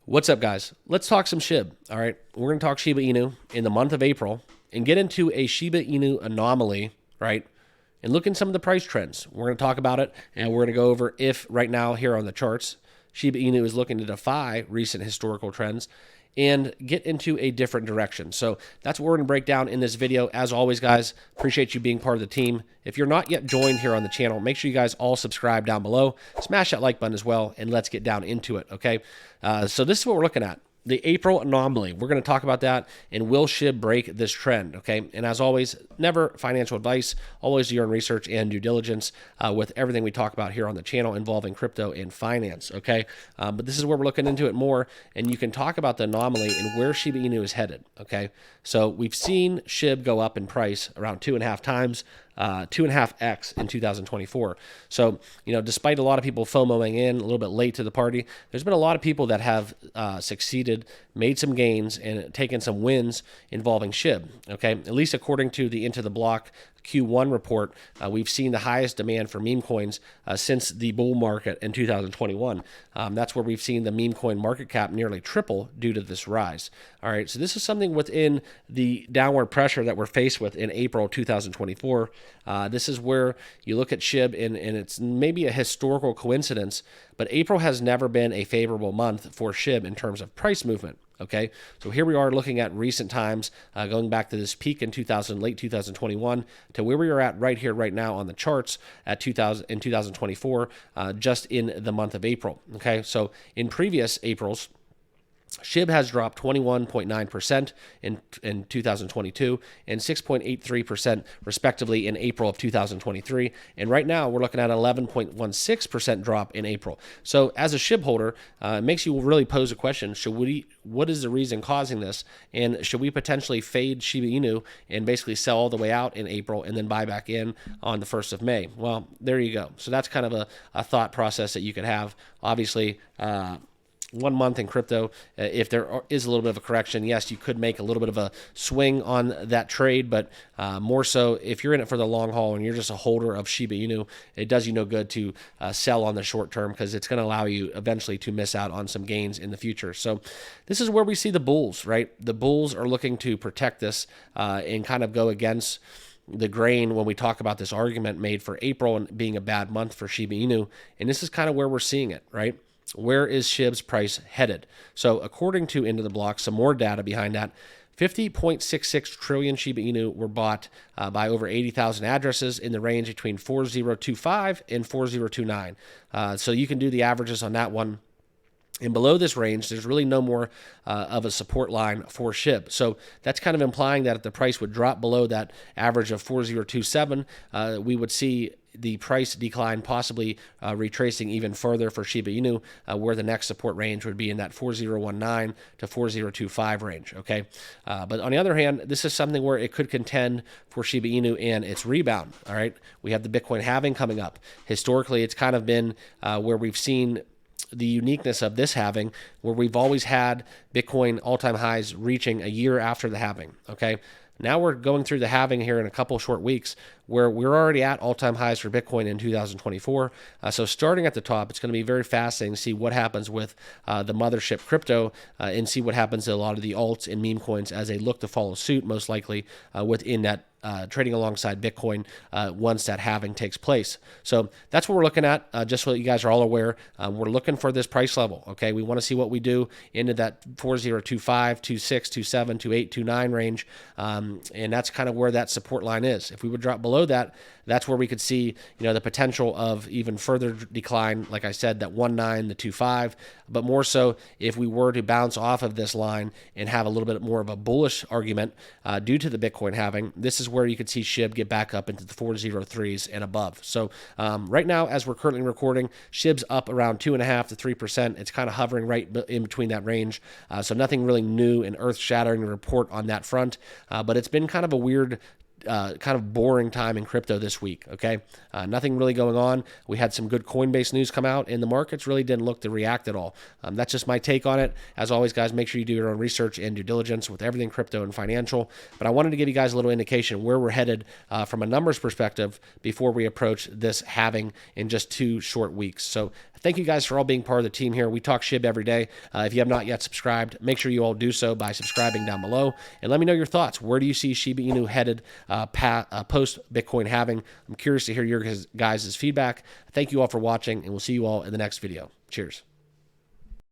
What's up, guys? Let's talk some SHIB. All right, we're going to talk Shiba Inu in the month of April and get into a Shiba Inu anomaly, right? And look in some of the price trends. We're going to talk about it, and we're going to go over if right now here on the charts, Shiba Inu is looking to defy recent historical trends and get into a different direction. So that's what we're going to break down in this video. As always, guys, appreciate you being part of the team. If you're not yet joined here on the channel, make sure you guys all subscribe down below. Smash that like button as well, and let's get down into it, okay? So this is what we're looking at. The April anomaly. We're going to talk about that, and will SHIB break this trend, okay? And as always, never financial advice. Always do your own research and due diligence with everything we talk about here on the channel involving crypto and finance, okay? But this is where we're looking into it more, and you can talk about the anomaly and where Shiba Inu is headed, okay? So we've seen SHIB go up in price around 2.5 times, 2.5x in 2024. So, despite a lot of people FOMOing in a little bit late to the party, there's been a lot of people that have succeeded, made some gains, and taken some wins involving SHIB. Okay, at least according to the Into the Block Q1 report, we've seen the highest demand for meme coins since the bull market in 2021. That's where we've seen the meme coin market cap nearly triple due to this rise. All right, so this is something within the downward pressure that we're faced with in April 2024. This is where you look at SHIB, and it's maybe a historical coincidence, but April has never been a favorable month for SHIB in terms of price movement. Okay, so here we are looking at recent times, going back to this peak in late 2021 to where we are at right here, right now on the charts at 2024, just in the month of April. Okay, so in previous Aprils, SHIB has dropped 21.9% in 2022 and 6.83% respectively in April of 2023. And right now we're looking at 11.16% drop in April. So as a SHIB holder, it makes you really pose a question: what is the reason causing this? And should we potentially fade Shiba Inu and basically sell all the way out in April and then buy back in on the 1st of May? Well, there you go. So that's kind of a thought process that you could have. Obviously, 1 month in crypto, if there is a little bit of a correction, yes, you could make a little bit of a swing on that trade, but more so if you're in it for the long haul and you're just a holder of Shiba Inu, it does you no good to sell on the short term, because it's going to allow you eventually to miss out on some gains in the future. So this is where we see the bulls, right? The bulls are looking to protect this and kind of go against the grain when we talk about this argument made for April and being a bad month for Shiba Inu. And this is kind of where we're seeing it, right? Where is SHIB's price headed? So according to Into the Block, some more data behind that, 50.66 trillion Shiba Inu were bought by over 80,000 addresses in the range between 4025 and 4029. So you can do the averages on that one. And below this range, there's really no more of a support line for SHIB. So that's kind of implying that if the price would drop below that average of 4027, we would see the price decline possibly retracing even further for Shiba Inu, where the next support range would be in that 4019 to 4025 range, okay? But on the other hand, this is something where it could contend for Shiba Inu and its rebound, all right? We have the Bitcoin halving coming up. Historically, it's kind of been where we've seen the uniqueness of this halving, where we've always had Bitcoin all-time highs reaching a year after the halving, okay? Now we're going through the halving here in a couple short weeks, where we're already at all-time highs for Bitcoin in 2024. So starting at the top, it's going to be very fascinating to see what happens with the mothership crypto and see what happens to a lot of the alts and meme coins as they look to follow suit, most likely within that trading alongside Bitcoin once that halving takes place. So that's what we're looking at, just so that you guys are all aware. We're looking for this price level, okay? We want to see what we do into that 4025, 26, 27, 28, 29 range, and that's kind of where that support line is. If we would drop below that, that's where we could see, the potential of even further decline. Like I said, that 19, the 25, but more so if we were to bounce off of this line and have a little bit more of a bullish argument due to the Bitcoin halving, this is where you could see SHIB get back up into the 403s and above. So right now, as we're currently recording, SHIB's up around 2.5 to 3%. It's kind of hovering right in between that range. So nothing really new and earth-shattering to report on that front, but it's been kind of a weird kind of boring time in crypto this week, okay? Nothing really going on. We had some good Coinbase news come out, and the markets really didn't look to react at all. That's just my take on it. As always, guys, make sure you do your own research and due diligence with everything crypto and financial. But I wanted to give you guys a little indication where we're headed from a numbers perspective before we approach this halving in just 2 short weeks. So Thank you guys for all being part of the team here. We talk SHIB every day. If you have not yet subscribed, make sure you all do so by subscribing down below. And let me know your thoughts. Where do you see Shiba Inu headed post Bitcoin halving? I'm curious to hear your guys' feedback. Thank you all for watching, and we'll see you all in the next video. Cheers.